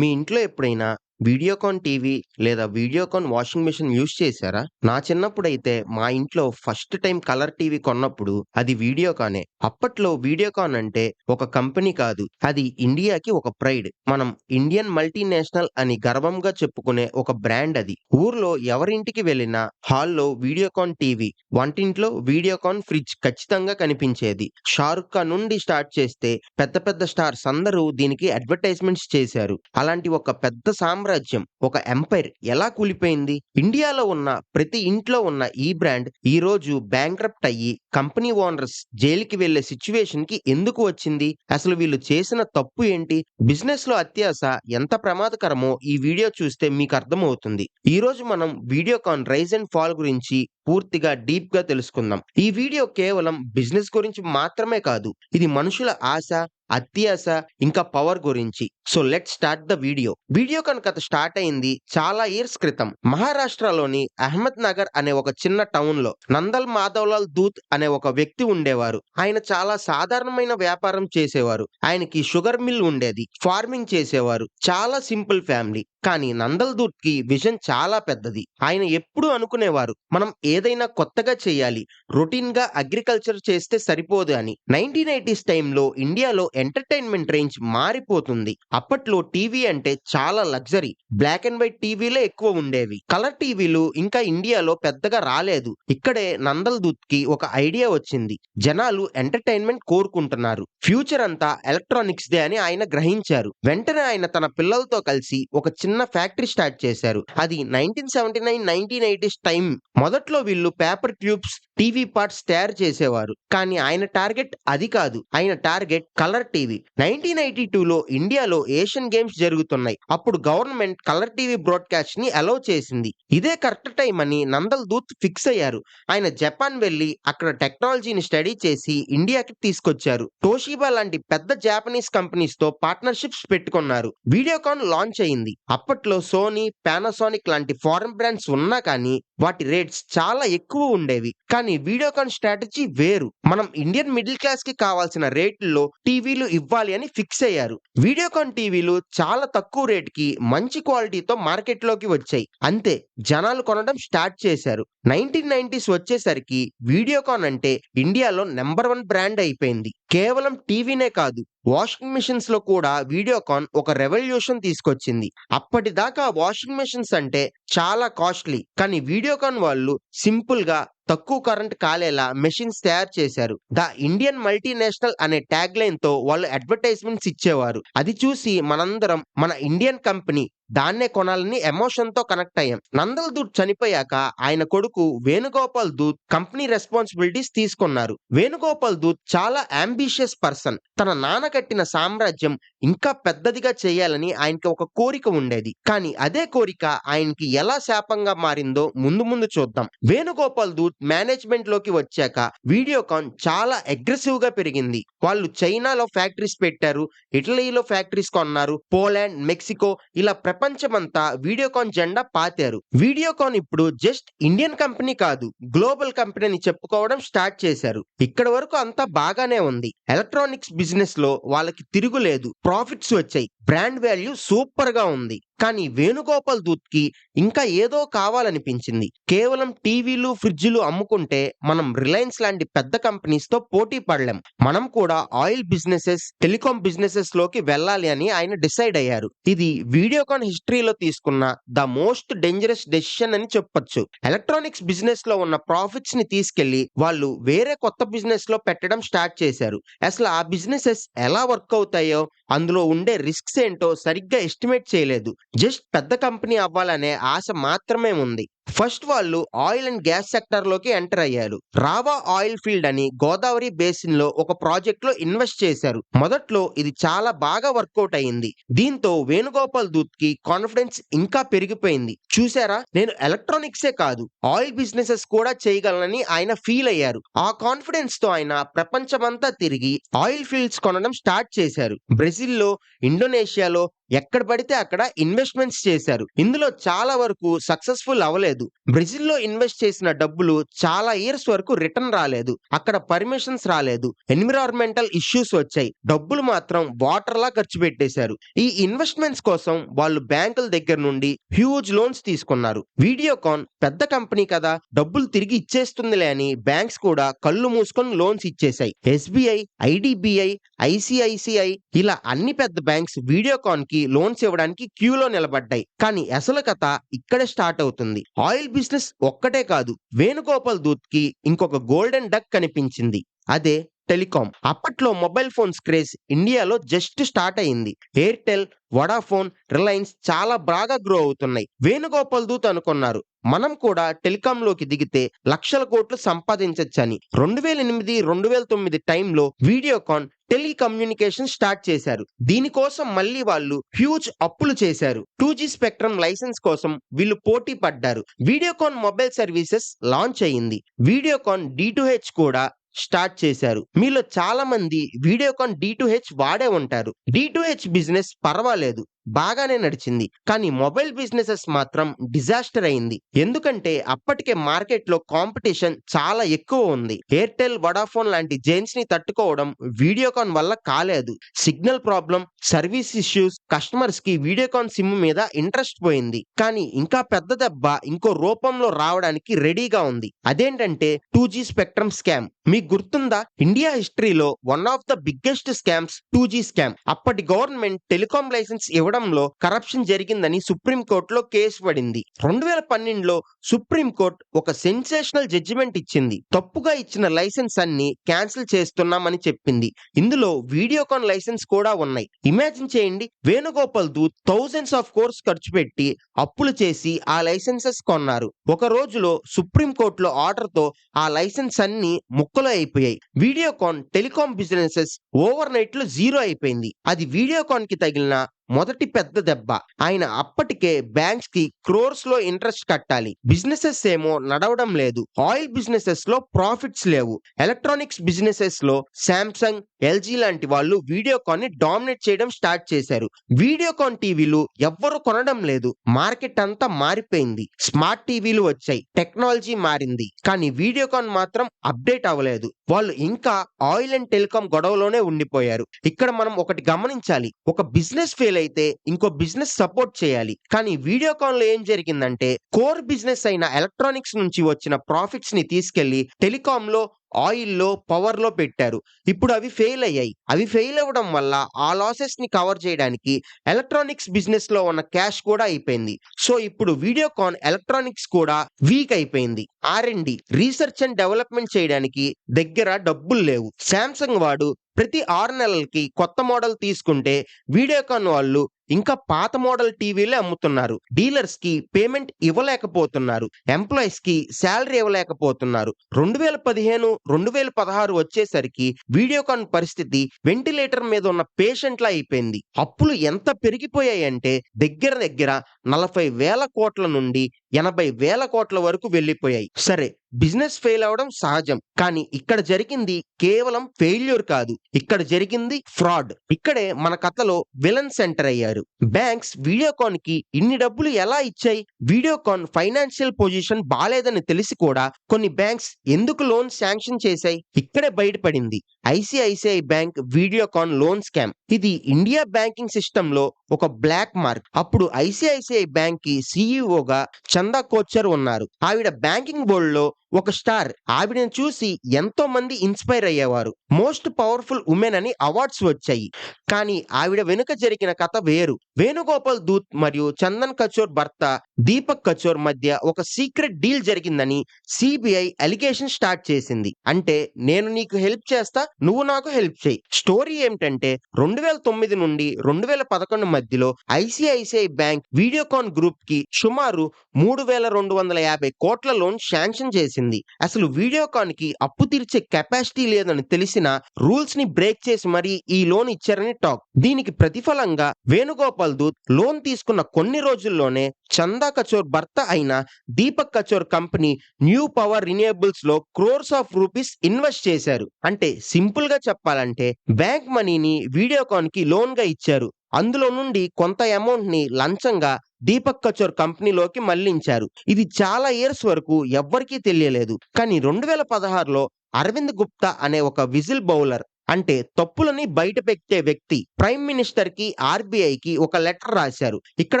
మీ ఇంట్లో ఎప్పుడైనా వీడియోకాన్ టీవీ లేదా వీడియోకాన్ వాషింగ్ మెషిన్ యూజ్ చేశారా? నా చిన్నప్పుడైతే మా ఇంట్లో ఫస్ట్ టైం కలర్ టీవీ కొన్నప్పుడు అది వీడియోకానే. అప్పట్లో వీడియోకాన్ అంటే ఒక కంపెనీ కాదు. అది ఇండియాకి ఒక ప్రైడ్. మనం ఇండియన్ మల్టీనేషనల్ అని గర్వంగా చెప్పుకునే ఒక బ్రాండ్ అది. ఊర్లో ఎవరింటికి వెళ్ళినా హాల్‌లో వీడియోకాన్ టీవీ, వంటింట్లో వీడియోకాన్ ఫ్రిడ్జ్ ఖచ్చితంగా కనిపించేది. షారుఖ్ ఖాన్ నుండి స్టార్ట్ చేస్తే పెద్ద పెద్ద స్టార్స్ అందరూ దీనికి అడ్వర్టైజ్మెంట్స్ చేశారు. అలాంటి ఒక పెద్ద సామ్రాజ్యం, ఒక ఎంపైర్ ఎలా కూలిపోయింది? ఇండియాలో ఉన్న ప్రతి ఇంట్లో ఉన్న ఈ బ్రాండ్ ఈరోజు బ్యాంక్రప్ట్ అయ్యి కంపెనీ ఓనర్స్ జైలుకి వెళ్లే సిట్యుయేషన్ కి ఎందుకు వచ్చింది? అసలు వీళ్ళు చేసిన తప్పు ఏంటి? బిజినెస్ లో అత్యాస ఎంత ప్రమాదకరమో ఈ వీడియో చూస్తే మీకు అర్థమవుతుంది. ఈ రోజు మనం వీడియోకాన్ రైజ్ అండ్ ఫాల్ గురించి పూర్తిగా డీప్ గా తెలుసుకుందాం. ఈ వీడియో కేవలం బిజినెస్ గురించి మాత్రమే కాదు. ఇది మనుషుల ఆశ, అత్యాస ఇంకా పవర్ గురించి. So let's start the video. Videocon కథ స్టార్ట్ అయింది చాలా ఇయర్స్ క్రితం. మహారాష్ట్రలోని అహ్మద్ నగర్ అనే ఒక చిన్న టౌన్ లో నందల్ మాధవలాల్ దూత్ అనే ఒక వ్యక్తి ఉండేవారు. ఆయన చాలా సాధారణమైన వ్యాపారం చేసేవారు. ఆయనకి షుగర్ మిల్ ఉండేది, ఫార్మింగ్ చేసేవారు. చాలా సింపుల్ ఫ్యామిలీ. కానీ నందల్ దూత్ కి విజన్ చాలా పెద్దది. ఆయన ఎప్పుడూ అనుకునేవారు, మనం ఏదైనా కొత్తగా చేయాలి, రొటీన్ గా అగ్రికల్చర్ చేస్తే సరిపోదు అని. 1980s టైంలో ఇండియాలో ఎంటర్టైన్మెంట్ రేంజ్ మారిపోతుంది. అప్పట్లో టీవీ అంటే చాలా లగ్జరీ. బ్లాక్ అండ్ వైట్ టీవీలే ఎక్కువ ఉండేవి. కలర్ టీవీలు ఇంకా ఇండియాలో పెద్దగా రాలేదు. ఇక్కడే నందల్ దూత్ కి ఒక ఐడియా వచ్చింది. జనాలు ఎంటర్టైన్మెంట్ కోరుకుంటున్నారు, ఫ్యూచర్ అంతా ఎలక్ట్రానిక్స్ దే అని ఆయన గ్రహించారు. వెంటనే ఆయన తన పిల్లలతో కలిసి ఒక చిన్న ఫ్యాక్టరీ స్టార్ట్ చేశారు. అది 1979-1980s టైం. మొదట్లో వీళ్ళు పేపర్ ట్యూబ్స్, టీవీ పార్ట్స్ తయారు చేసేవారు. కానీ ఆయన టార్గెట్ అది కాదు. ఆయన టార్గెట్ కలర్ టీవీ. 1982లో ఇండియాలో ఏషియన్ గేమ్స్ జరుగుతున్నాయి. అప్పుడు గవర్నమెంట్ కలర్ టీవీ బ్రాడ్కాస్ట్ ని అలౌ చేసింది. ఇదే కరెక్ట్ టైం అని నందల్ దూత్ ఫిక్స్ అయ్యారు. ఆయన జపాన్ వెళ్లి అక్కడ టెక్నాలజీని స్టడీ చేసి ఇండియాకి తీసుకొచ్చారు. టోషిబా లాంటి పెద్ద జాపనీస్ కంపెనీస్ తో పార్ట్నర్షిప్స్ పెట్టుకున్నారు. వీడియోకాన్ లాంచ్ అయింది. అప్పట్లో సోనీ, పానాసోనిక్ లాంటి ఫారెన్ బ్రాండ్స్ ఉన్నా కానీ వాటి రేట్స్ చాలా ఎక్కువ ఉండేవి. కానీ వీడియోకాన్ స్ట్రాటజీ వేరు. మనం ఇండియన్ మిడిల్ క్లాస్ కి కావాల్సిన రేట్లలో టీవీలు ఇవ్వాలి అని ఫిక్స్ అయ్యారు. వీడియోకాన్ టీవీలు చాలా తక్కువ రేట్ కి మంచి క్వాలిటీతో మార్కెట్ లోకి వచ్చాయి. అంతే, జనాలు కొనడం స్టార్ట్ చేశారు. 1990s వచ్చేసరికి వీడియోకాన్ అంటే ఇండియాలో నెంబర్ 1 బ్రాండ్ అయిపోయింది. కేవలం టీవీనే కాదు, వాషింగ్ మిషన్స్ లో కూడా వీడియోకాన్ ఒక రెవల్యూషన్ తీసుకొచ్చింది. అప్పటిదాకా వాషింగ్ మిషన్స్ అంటే చాలా కాస్ట్లీ. కానీ వీడియోకాన్ వాళ్ళు సింపుల్ గా తక్కువ కరెంట్ కాలేలా మెషిన్స్ తయారు చేశారు. ద ఇండియన్ మల్టీనేషనల్ అనే ట్యాగ్ లైన్ తో వాళ్ళు అడ్వర్టైజ్మెంట్స్ ఇచ్చేవారు. అది చూసి మనందరం మన ఇండియన్ కంపెనీ, దాన్నే కొనాలని ఎమోషన్ తో కనెక్ట్ అయ్యాం. నందల్ దూత్ చనిపోయాక ఆయన కొడుకు వేణుగోపాల్ దూత్ కంపెనీ రెస్పాన్సిబిలిటీస్ తీసుకున్నారు. వేణుగోపాల్ దూత్ చాలా అంబిషియస్ పర్సన్. తన నాన్న కట్టిన సామ్రాజ్యం ఇంకా పెద్దదిగా చేయాలని ఆయనకి ఒక కోరిక ఉండేది. కానీ అదే కోరిక ఆయనకి ఎలా శాపంగా మారిందో ముందు ముందు చూద్దాం. వేణుగోపాల్ దూత్ మేనేజ్మెంట్ లోకి వచ్చాక వీడియోకాన్ చాలా అగ్రెసివ్ గా పెరిగింది. వాళ్ళు చైనాలో ఫ్యాక్టరీస్ పెట్టారు, ఇటలీలో ఫ్యాక్టరీస్ కొన్నారు, పోలాండ్, మెక్సికో ఇలా ప్రపంచమంతా వీడియోకాన్ జెండా పాతారు. వీడియోకాన్ ఇప్పుడు జస్ట్ ఇండియన్ కంపెనీ కాదు, గ్లోబల్ కంపెనీ అని చెప్పుకోవడం స్టార్ట్ చేశారు. ఇక్కడ వరకు అంతా బాగానే ఉంది. ఎలక్ట్రానిక్స్ బిజినెస్ లో వాళ్ళకి తిరుగులేదు, ప్రాఫిట్స్ వచ్చాయి, బ్రాండ్ వాల్యూ సూపర్ గా ఉంది. కానీ వేణుగోపాల్ దూత్ కి ఇంకా ఏదో కావాలనిపించింది. కేవలం టీవీలు, ఫ్రిడ్జ్లు అమ్ముకుంటే మనం రిలయన్స్ లాంటి పెద్ద కంపెనీస్ తో పోటీ పడలేం. మనం కూడా ఆయిల్ బిజినెసెస్, టెలికాం బిజినెసెస్ లోకి వెళ్ళాలి అని ఆయన డిసైడ్ అయ్యారు. ఇది వీడియోకాన్ హిస్టరీలో తీసుకున్న ద మోస్ట్ డేంజరస్ డెసిషన్ అని చెప్పొచ్చు. ఎలక్ట్రానిక్స్ బిజినెస్ లో ఉన్న ప్రాఫిట్స్ ని తీసుకెళ్లి వాళ్ళు వేరే కొత్త బిజినెస్ లో పెట్టడం స్టార్ట్ చేశారు. అసలు ఆ బిజినెసెస్ ఎలా వర్క్ అవుతాయో, అందులో ఉండే రిస్క్స్ ఏంటో సరిగ్గా ఎస్టిమేట్ చేయలేదు. జస్ట్ పెద్ద కంపెనీ అవ్వాలనే ఆశ మాత్రమే ఉంది. ఫస్ట్ వాళ్ళు ఆయిల్ అండ్ గ్యాస్ సెక్టర్ లోకి ఎంటర్ అయ్యారు. రావా ఆయిల్ ఫీల్డ్ అని గోదావరి బేసిన్ లో ఒక ప్రాజెక్ట్ లో ఇన్వెస్ట్ చేశారు. మొదట్లో ఇది చాలా బాగా వర్కౌట్ అయింది. దీంతో వేణుగోపాల్ దూత్ కి కాన్ఫిడెన్స్ ఇంకా పెరిగిపోయింది. చూసారా, నేను ఎలక్ట్రానిక్సే కాదు, ఆయిల్ బిజినెసెస్ కూడా చేయగలనని ఆయన ఫీల్ అయ్యారు. ఆ కాన్ఫిడెన్స్ తో ఆయన ప్రపంచమంతా తిరిగి ఆయిల్ ఫీల్డ్స్ కొనడం స్టార్ట్ చేశారు. బ్రెజిల్లో, ఇండోనేషియాలో, ఎక్కడ పడితే అక్కడ ఇన్వెస్ట్మెంట్స్ చేశారు. ఇందులో చాలా వరకు సక్సెస్ఫుల్ అవ్వలేదు. బ్రెజిల్‌లో ఇన్వెస్ట్ చేసిన డబ్బులు చాలా ఇయర్స్ వరకు రిటర్న్ రాలేదు. అక్కడ పర్మిషన్స్ రాలేదు. ఎన్విరాన్మెంటల్ ఇష్యూస్ వచ్చాయి. డబ్బులు మాత్రం వాటర్‌లా ఖర్చు పెట్టేశారు. ఈ ఇన్వెస్ట్మెంట్స్ కోసం వాళ్ళు బ్యాంకుల దగ్గర నుండి హ్యూజ్ లోన్స్ తీసుకున్నారు. వీడియోకాన్ పెద్ద కంపెనీ కదా, డబ్బులు తిరిగి ఇచ్చేస్తుందిలే అని బ్యాంక్స్ కూడా కళ్ళు మూసుకొని లోన్స్ ఇచ్చేశాయి. ఎస్‌బీఐ, ఐడీబీఐ, ఐసీఐసీఐ ఇలా అన్ని పెద్ద బ్యాంక్స్ వీడియోకాన్‌కి లోన్స్ ఇవ్వడానికి క్యూలో నిలబడ్డాయి. కానీ అసలు కథ ఇక్కడే స్టార్ట్ అవుతుంది. ఆయిల్ బిజినెస్ ఒక్కటే కాదు, వేణుగోపాల్ దూత్‌కి ఇంకొక గోల్డెన్ డక్ కనిపించింది. అదే టెలికాం. అప్పట్లో మొబైల్ ఫోన్స్ క్రేజ్ ఇండియాలో జస్ట్ స్టార్ట్ అయింది. ఎయిర్టెల్, వొడాఫోన్, రిలయన్స్ చాలా బాగా గ్రో అవుతున్నాయి. వేణుగోపాల్ దూత్ అనుకున్నారు, మనం కూడా టెలికాంలోకి దిగితే లక్షల కోట్లు సంపాదించొచ్చని. 2008, 2009 టైంలో వీడియోకాన్ టెలికమ్యూనికేషన్ స్టార్ట్ చేశారు. దీనికోసం మళ్ళీ వాళ్ళు హ్యూజ్ అప్పులు చేశారు. 2G స్పెక్ట్రమ్ లైసెన్స్ కోసం వీళ్ళు పోటీ పడ్డారు. వీడియోకాన్ మొబైల్ సర్వీసెస్ లాంచ్ అయింది. వీడియోకాన్ D2H కూడా స్టార్ట్ చేశారు. మీలో చాలా మంది వీడియోకాన్ D2H వాడే ఉంటారు. D2H బిజినెస్ పర్వాలేదు, బాగానే నడిచింది. కానీ మొబైల్ బిజినెసెస్ మాత్రం డిజాస్టర్ అయింది. ఎందుకంటే అప్పటికే మార్కెట్లో కాంపిటీషన్ చాలా ఎక్కువ ఉంది. ఎయిర్టెల్, వొడాఫోన్ లాంటి జైంట్స్ ని తట్టుకోవడం వీడియోకాన్ వల్ల కాలేదు. Signal problem, service issues, customers కి వీడియోకాన్ సిమ్ మీద ఇంట్రెస్ట్ పోయింది. కానీ ఇంకా పెద్ద దెబ్బ ఇంకో రూపంలో రావడానికి రెడీగా ఉంది. అదేంటంటే 2G స్పెక్ట్రమ్ స్కామ్. మీకు గుర్తుందా? ఇండియా హిస్టరీలో one of the biggest scams 2G scam. అప్పటి గవర్నమెంట్ టెలికాం లైసెన్స్ ఇవ్వడంలో కరప్షన్ జరిగిందని సుప్రీం కోర్టులో కేసు పడింది. 2012లో సుప్రీం కోర్టు ఒక సెన్సేషనల్ జడ్జిమెంట్ ఇచ్చింది. తప్పుగా ఇచ్చిన లైసెన్స్ అన్ని క్యాన్సిల్ చేస్తున్నామని చెప్పింది. ఇందులో వీడియోకాన్ లైసెన్స్ కూడా ఉన్నాయి. ఇమాజిన్ చేయండి, వేణుగోపాల్ దూత్ థౌజండ్స్ ఆఫ్ కోర్స్ ఖర్చు పెట్టి అప్పులు చేసి ఆ లైసెన్సెస్ కొన్నారు. ఒక రోజులో సుప్రీం కోర్టులో ఆర్డర్ తో ఆ లైసెన్స్ అన్ని ముక్కలు అయిపోయాయి. Videocon telecom businesses over night లో జీరో అయిపోయింది. అది వీడియోకాన్ కి తగిలిన మొదటి పెద్ద దెబ్బ. ఆయన అప్పటికే బ్యాంక్స్ కి క్రోర్స్ లో ఇంట్రెస్ట్ కట్టాలి. బిజినెసెస్ ఏమో నడవడం లేదు. ఆయిల్ బిజినెసెస్ లో ప్రాఫిట్స్ లేవు. ఎలక్ట్రానిక్స్ బిజినెసెస్ లో శాంసంగ్, ఎల్జీ లాంటి వాళ్ళు వీడియోకాన్ ని డామినేట్ చేయడం స్టార్ట్ చేశారు. వీడియోకాన్ టీవీలు ఎవ్వరు కొనడం లేదు. మార్కెట్ అంతా మారిపోయింది. స్మార్ట్ టీవీలు వచ్చాయి, టెక్నాలజీ మారింది. కానీ వీడియోకాన్ మాత్రం అప్డేట్ అవ్వలేదు. వాళ్ళు ఇంకా ఆయిల్ అండ్ టెలికాం గొడవలోనే ఉండిపోయారు. ఇక్కడ మనం ఒకటి గమనించాలి, ఒక బిజినెస్ ఫెయిల్ అయితే ఇంకో బిజినెస్ సపోర్ట్ చేయాలి. కానీ వీడియోకాన్ లో ఏం జరిగిందంటే, కోర్ బిజినెస్ అయిన ఎలక్ట్రానిక్స్ నుంచి వచ్చిన ప్రాఫిట్స్ ని తీసుకెళ్లి టెలికాం లో, ఆయిల్ లో, పవర్ లో పెట్టారు. ఇప్పుడు అవి ఫెయిల్ అయ్యాయి. అవి ఫెయిల్ అవ్వడం వల్ల ఆ లాసెస్ ని కవర్ చేయడానికి ఎలక్ట్రానిక్స్ బిజినెస్ లో ఉన్న క్యాష్ కూడా అయిపోయింది. సో ఇప్పుడు వీడియోకాన్ ఎలక్ట్రానిక్స్ కూడా వీక్ అయిపోయింది. R&D, రీసెర్చ్ అండ్ డెవలప్మెంట్ చేయడానికి దగ్గర డబ్బులు లేవు. శాంసంగ్ వాడు ప్రతి 6 నెలలకి కొత్త మోడల్ తీసుకుంటే వీడియోకాన్ వాళ్ళు ఇంకా పాత మోడల్ టీవీలే అమ్ముతున్నారు. డీలర్స్ కి పేమెంట్ ఇవ్వలేకపోతున్నారు. ఎంప్లాయీస్ కి శాలరీ ఇవ్వలేకపోతున్నారు. 2015, 2016 వచ్చేసరికి వీడియోకాన్ పరిస్థితి వెంటిలేటర్ మీద ఉన్న పేషెంట్లా అయిపోయింది. అప్పులు ఎంత పెరిగిపోయాయంటే దగ్గర దగ్గర 40,000 కోట్ల నుండి 80,000 కోట్ల వరకు వెళ్లిపోయాయి. సరే, బిజినెస్ ఫెయిల్ అవడం సహజం. కానీ ఇక్కడ జరిగింది కేవలం ఫెయిల్యూర్ కాదు, ఇక్కడ జరిగింది ఫ్రాడ్. ఇక్కడే మన కథలో విలన్స్ ఎంటర్ అయ్యారు. బ్యాంక్స్ వీడియోకాన్ కి ఇన్ని డబ్బులు ఎలా ఇచ్చాయి? వీడియోకాన్ ఫైనాన్షియల్ పొజిషన్ బాలేదని తెలిసి కూడా కొన్ని బ్యాంక్స్ ఎందుకు లోన్ శాంక్షన్ చేశాయి? ఇక్కడే బయటపడింది ICICI bank Videocon loan scam. ఇది ఇండియా బ్యాంకింగ్ సిస్టమ్ లో ఒక బ్లాక్ మార్క్. అప్పుడు ఐసిఐసిఐ బ్యాంక్ కి సిఇఓగా చందా కోచర్ ఉన్నారు. ఆవిడ బ్యాంకింగ్ బోర్డ్ లో ఒక స్టార్. ఆవిడని చూసి ఎంతో మంది ఇన్స్పైర్ అయ్యేవారు. మోస్ట్ పవర్ఫుల్ ఉమెన్ అని అవార్డ్స్ వచ్చాయి. కానీ ఆవిడ వెనుక జరిగిన కథ వేరు. వేణుగోపాల్ దూత్ మరియు చందన్ కచోర్ భర్త దీపక్ కచోర్ మధ్య ఒక సీక్రెట్ డీల్ జరిగిందని సిబిఐ అలిగేషన్ స్టార్ట్ చేసింది. అంటే నేను నీకు హెల్ప్ చేస్తా, నువ్వు నాకు హెల్ప్ చేయి. స్టోరీ ఏమిటంటే 2009 నుండి 2011 మధ్యలో ఐసిఐసిఐ బ్యాంక్ వీడియోకాన్ గ్రూప్ కి సుమారు 3,250 కోట్ల లోన్ శాంక్షన్ చేసింది. అసలు వీడియోకాన్ కి అప్పు తీర్చే కెపాసిటీ లేదని తెలిసిన రూల్స్ ని బ్రేక్ చేసి మరీ ఈ లోన్ ఇచ్చారని టాక్. దీనికి ప్రతిఫలంగా వేణుగోపాల్ దూత్ లోన్ తీసుకున్న కొన్ని రోజుల్లోనే చందా కచోర్ భర్త అయిన దీపక్ కచోర్ కంపెనీ న్యూ పవర్ రిన్యూవబుల్స్ లో క్రోర్స్ ఆఫ్ రూపీస్ ఇన్వెస్ట్ చేశారు. అంటే సింపుల్ గా చెప్పాలంటే బ్యాంక్ మనీని వీడియోకాన్ కి లోన్ గా ఇచ్చారు. అందులో నుండి కొంత అమౌంట్‌ని లంచంగా దీపక్ కచోర్ కంపెనీలోకి మళ్లించారు. ఇది చాలా ఇయర్స్ వరకు ఎవ్వరికీ తెలియలేదు. కానీ 2016లో అరవింద్ గుప్తా అనే ఒక విజిల్ బౌలర్ అంటే తప్పులని బయట పెట్టే వ్యక్తి ప్రైమ్ మినిస్టర్‌కి, ఆర్‌బీఐకి ఒక లెటర్ రాశారు. ఇక్కడ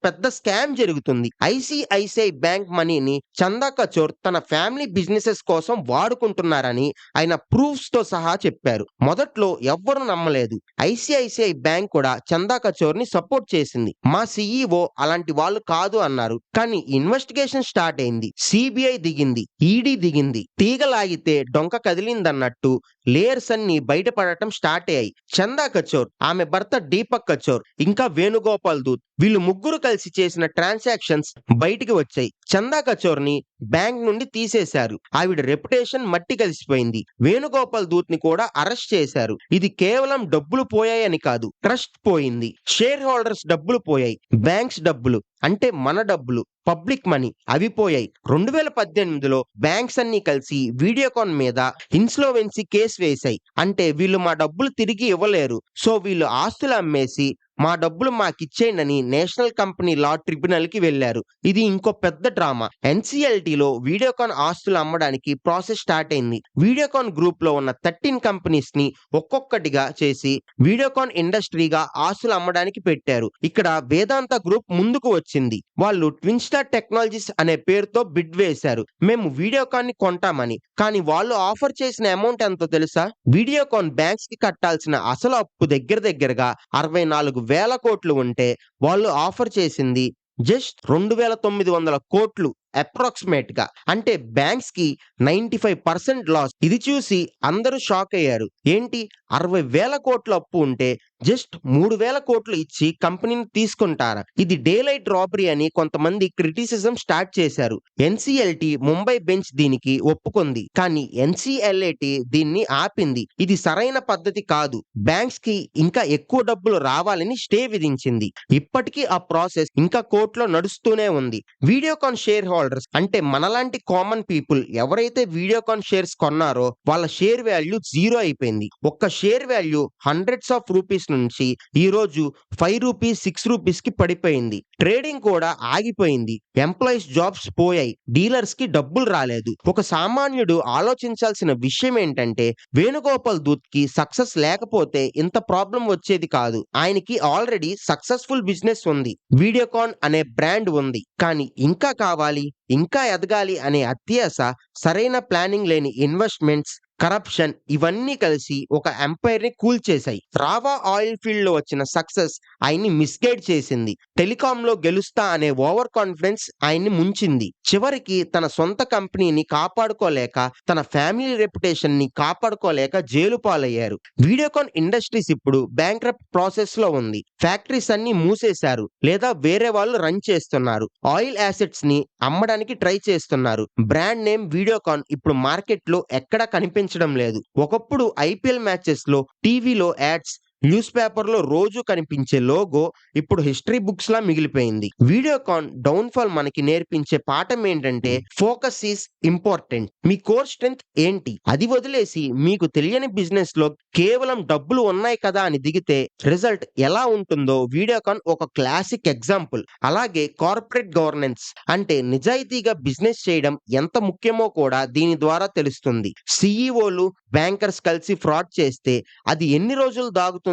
పెద్ద స్కామ్ జరుగుతుంది. ఐసీఐసీఐ బ్యాంక్ మనీని చందా కచోర్ తన ఫ్యామిలీ బిజినెసెస్ కోసం వాడుకుంటున్నారని ఆయన ప్రూఫ్స్‌తో సహా చెప్పారు. మొదట్లో ఎవ్వరూ నమ్మలేదు. ఐసీఐసీఐ బ్యాంక్ కూడా చందా కచోర్‌ని సపోర్ట్ చేసింది. మా సీఈఓ అలాంటి వాళ్ళు కాదు అన్నారు. కానీ ఇన్వెస్టిగేషన్ స్టార్ట్ అయింది. సీబీఐ దిగింది. ఈడీ దిగింది. తీగ లాగితే డొంక కదిలిందన్నట్టు లేయర్స్ అన్ని బయటపడటం స్టార్ట్ అయ్యాయి. చందా కచోర్, ఆమె భర్త దీపక్ కచోర్, ఇంకా వేణుగోపాల్ దూత్ వీళ్ళు ముగ్గురు కలిసి చేసిన ట్రాన్సాక్షన్స్ బయటికి వచ్చాయి. చందా కచోర్ ని బ్యాంక్ నుండి తీసేశారు. ఆవిడ రెప్యుటేషన్ మట్టి కలిసిపోయింది. వేణుగోపాల్ దూత్ ని కూడా అరెస్ట్ చేశారు. ఇది కేవలం డబ్బులు పోయాయని కాదు, ట్రస్ట్ పోయింది. షేర్ హోల్డర్స్ డబ్బులు పోయాయి. బ్యాంక్స్ డబ్బులు అంటే మన డబ్బులు, పబ్లిక్ మనీ అవి పోయాయి. 2018లో బ్యాంక్స్ అన్ని కలిసి వీడియోకాన్ మీద ఇన్సాల్వెన్సీ కేసు వేశాయి. అంటే వీళ్ళు మా డబ్బులు తిరిగి ఇవ్వలేరు, సో వీళ్ళు ఆస్తులు అమ్మేసి మా డబ్బులు మాకిచ్చేయండని నేషనల్ కంపెనీ లా ట్రిబ్యునల్ కి వెళ్లారు. ఇది ఇంకో పెద్ద డ్రామా. ఎన్సీఎల్టీలో వీడియోకాన్ ఆస్తులు అమ్మడానికి ప్రాసెస్ స్టార్ట్ అయింది. వీడియోకాన్ గ్రూప్ లో ఉన్న 13 కంపెనీస్ ని ఒక్కొక్కటిగా చేసి వీడియోకాన్ ఇండస్ట్రీగా ఆస్తులు అమ్మడానికి పెట్టారు. ఇక్కడ వేదాంత గ్రూప్ ముందుకు వచ్చింది. వాళ్ళు ట్విన్ స్టార్ టెక్నాలజీస్ అనే పేరుతో బిడ్ వేశారు. మేము వీడియోకాన్ ని కొంటామని. కానీ వాళ్ళు ఆఫర్ చేసిన అమౌంట్ ఎంతో తెలుసా? వీడియోకాన్ బ్యాంక్స్ కి కట్టాల్సిన అసలు అప్పు దగ్గరగా 64,000 కోట్లు ఉంటే వాళ్ళు ఆఫర్ చేసింది జస్ట్ 2,900 కోట్లు అప్రాక్సిమేట్ గా. అంటే బ్యాంక్స్ కి 95% లాస్. ఇది చూసి అందరూ షాక్ అయ్యారు. ఏంటి 60,000 కోట్ల అప్పు ఉంటే జస్ట్ 3,000 కోట్లు ఇచ్చి కంపెనీని తీసుకుంటారా? ఇది డే లైట్ రాబరీ అని కొంతమంది క్రిటిసిజం స్టార్ట్ చేశారు. ఎన్సీఎల్టీ ముంబై బెంచ్ దీనికి ఒప్పుకుంది. కానీ ఎన్సీఎల్ఏటీ దీన్ని ఆపింది. ఇది సరైన పద్ధతి కాదు. బ్యాంక్స్ కి ఇంకా ఎక్కువ డబ్బులు రావాలని స్టే విధించింది. ఇప్పటికీ ఆ ప్రాసెస్ ఇంకా కోర్టులో నడుస్తూనే ఉంది. వీడియోకాన్ షేర్ హోల్డర్స్ అంటే మనలాంటి కామన్ పీపుల్ ఎవరైతే వీడియోకాన్ షేర్స్ కొన్నారో వాళ్ళ షేర్ వాల్యూ జీరో అయిపోయింది. ఒక్క share value hundreds of rupees నుంచి ఈ రోజు 5 రూపీస్ 6 రూపీస్ కి పడిపోయింది. ట్రేడింగ్ కూడా ఆగిపోయింది. ఎంప్లాయీస్ జాబ్స్ పోయాయి. డీలర్స్ కి డబ్బులు రాలేదు. ఒక సామాన్యుడు ఆలోచించాల్సిన విషయం ఏంటంటే వేణుగోపాల్ దూత్ కి సక్సెస్ లేకపోతే ఇంత ప్రాబ్లం వచ్చేది కాదు. ఆయనకి ఆల్రెడీ సక్సెస్ఫుల్ బిజినెస్ ఉంది. వీడియోకాన్ అనే బ్రాండ్ ఉంది. కానీ ఇంకా కావాలి, ఇంకా ఎదగాలి అనే అత్యాశ, సరైన ప్లానింగ్ లేని ఇన్వెస్ట్మెంట్స్, కరప్షన్ ఇవన్నీ కలిసి ఒక ఎంపైర్ ని కూల్చేశాయి. రావా ఆయిల్ ఫీల్డ్ లో వచ్చిన సక్సెస్ ఆయన్ని మిస్గైడ్ చేసింది. టెలికాం లో గెలుస్తా అనే ఓవర్ కాన్ఫిడెన్స్ ఆయన్ని ముంచింది. చివరికి తన సొంత కంపెనీని కాపాడుకోలేక, తన ఫ్యామిలీ రెప్యుటేషన్ ని కాపాడుకోలేక జైలు పాలయ్యారు. వీడియోకాన్ ఇండస్ట్రీస్ ఇప్పుడు బ్యాంక్రప్ట్ ప్రాసెస్ లో ఉంది. ఫ్యాక్టరీస్ అన్ని మూసేశారు లేదా వేరే వాళ్ళు రన్ చేస్తున్నారు. ఆయిల్ యాసెట్స్ ని అమ్మడానికి ట్రై చేస్తున్నారు. బ్రాండ్ నేమ్ వీడియోకాన్ ఇప్పుడు మార్కెట్ లో ఎక్కడా కనిపించడం లేదు. ఒకప్పుడు ఐపీఎల్ మ్యాచెస్ లో, టీవీలో యాడ్స్, న్యూస్ పేపర్ లో రోజు కనిపించే లోగో ఇప్పుడు హిస్టరీ బుక్స్ లా మిగిలిపోయింది. వీడియోకాన్ డౌన్ ఫాల్ మనకి నేర్పించే పాఠం ఏంటంటే focus is important. Me core strength ఏంటి అది వదిలేసి మీకు తెలియని బిజినెస్ లో కేవలం డబ్బులు ఉన్నాయి కదా అని దిగితే రిజల్ట్ ఎలా ఉంటుందో వీడియోకాన్ ఒక క్లాసిక్ ఎగ్జాంపుల్. అలాగే కార్పొరేట్ గవర్నెన్స్ అంటే నిజాయితీగా బిజినెస్ చేయడం ఎంత ముఖ్యమో కూడా దీని ద్వారా తెలుస్తుంది. సీఈఓలు, బ్యాంకర్స్ కలిసి ఫ్రాడ్ చేస్తే అది ఎన్ని రోజులు దాగుతుంది?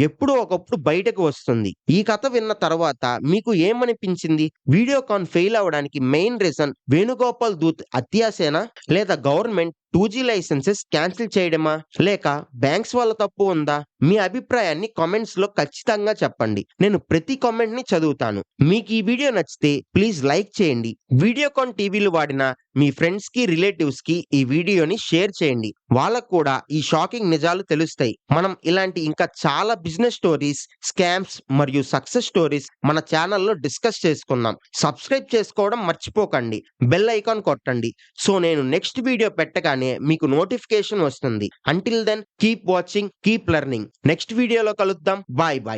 ఎప్పుడో ఒకప్పుడు బయటకు వస్తుంది. ఈ కథ విన్న తర్వాత మీకు ఏమనిపించింది? వీడియోకాన్ ఫెయిల్ అవడానికి మెయిన్ రీజన్ వేణుగోపాల్ దూత్ అత్యాశేనా, లేదా గవర్నమెంట్ 2G లైసెన్సెస్ క్యాన్సిల్ చేయడమా, లేక బ్యాంక్స్ వాళ్ళ తప్పు ఉందా? మీ అభిప్రాయాన్ని కామెంట్స్ లో ఖచ్చితంగా చెప్పండి. నేను ప్రతి కామెంట్ ని చదువుతాను. మీకు ఈ వీడియో నచ్చితే ప్లీజ్ లైక్ చేయండి. వీడియోకాన్ టీవీలు వాడిన మీ ఫ్రెండ్స్ కి, రిలేటివ్స్ కి ఈ వీడియోని షేర్ చేయండి. వాళ్ళకు కూడా ఈ షాకింగ్ నిజాలు తెలుస్తాయి. మనం ఇలాంటి ఇంకా చాలా బిజినెస్ స్టోరీస్, స్కామ్స్ మరియు సక్సెస్ స్టోరీస్ మన ఛానల్లో డిస్కస్ చేసుకుందాం. సబ్స్క్రైబ్ చేసుకోవడం మర్చిపోకండి. బెల్ ఐకాన్ కొట్టండి. సో నేను నెక్స్ట్ వీడియో పెట్టగానే మీకు నోటిఫికేషన్ వస్తుంది. Until then keep watching, keep learning. Next వీడియోలో కలుద్దాం. Bye bye.